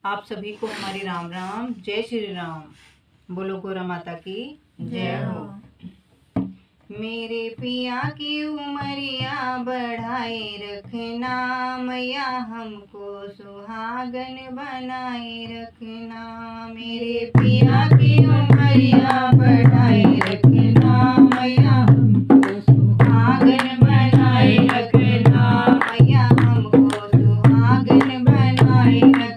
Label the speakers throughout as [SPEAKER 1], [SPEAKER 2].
[SPEAKER 1] आप सभी को हमारी राम राम। जय श्री राम। बोलो गौरा माता की जय हो। मेरे पिया की उमरिया बढ़ाए रखना, मैया हमको सुहागन बनाए रखना। मेरे पिया की उमरिया बढ़ाए रखना, मैया हमको सुहागन बनाए रखना। मैया हमको सुहागन बनाए रखना।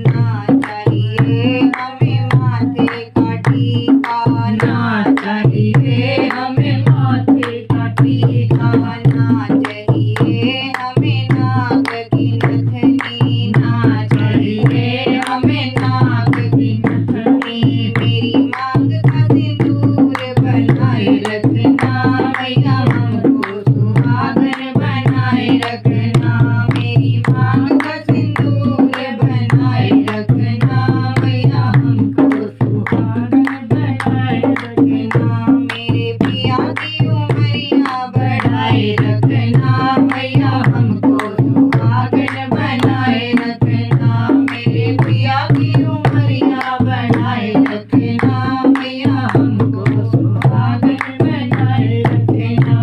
[SPEAKER 1] ना चाहिए हमें माथे का टीका, ना चाहिए हमें माथे का टीका। ना चाहिए हमें नाक की नथनी, ना चाहिए हमें नाक की नथनी। मेरी मांग का सिंदूर बनाए रखना, मैया हमको सुहागन बनाए रखना। मेरी मांग का सिंदूर बनाए रखना, मैया हमको सुहागन बनाए रखना। मेरे पिया की उमरिया बढ़ाए रखना, मैया हमको सुहागन बनाए रखना। मेरे पिया की उमरिया बढ़ाए रखना, मैया हमको सुहागन बनाए रखना।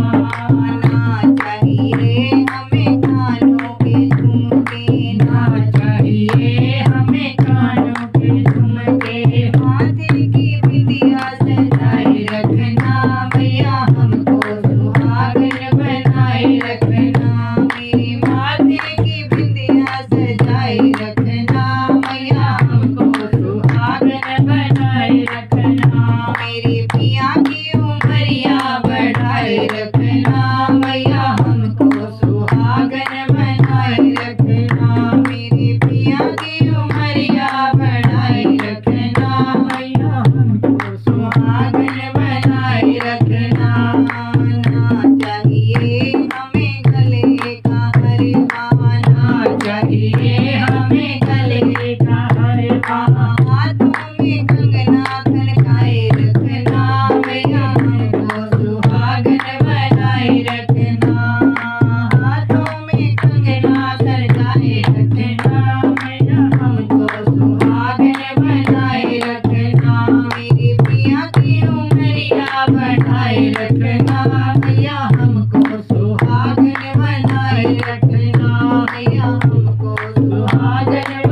[SPEAKER 1] ना चाहिए हमें कानों के झुमके, ना चाहिए हमें कानों के झुमके। माथे की बिंदिया सजाए रखना, मैया हमको सुहागन बनाए रखना। मेरी माथे की बिंदिया सजाए रखना, मैया हमको सुहागन बनाए रखना। मेरे पिया की उमरिया बढ़ाए रखना, मैया हमको सुहागन बनाए रखना। मेरे पिया की उमरिया बढ़ाए रखना, मैया हमको सुहागन बनाए रखना। ना चाहिए हमें गले का हरवा, ना चाहिए हमें गले का हरवा। हाथों में कंगना खनकाए रखना, मैया हमको सुहागन बनाए रखना। हाथों में कंगना खनकाए रखना, मैया हमको सुहागन बनाए रखना। मेरे पिया की उमरिया बढ़ाए रखना, मैया हमको सुहागन बनाए रखना। मैया हमको सुहागन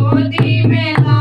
[SPEAKER 1] गोदी में ला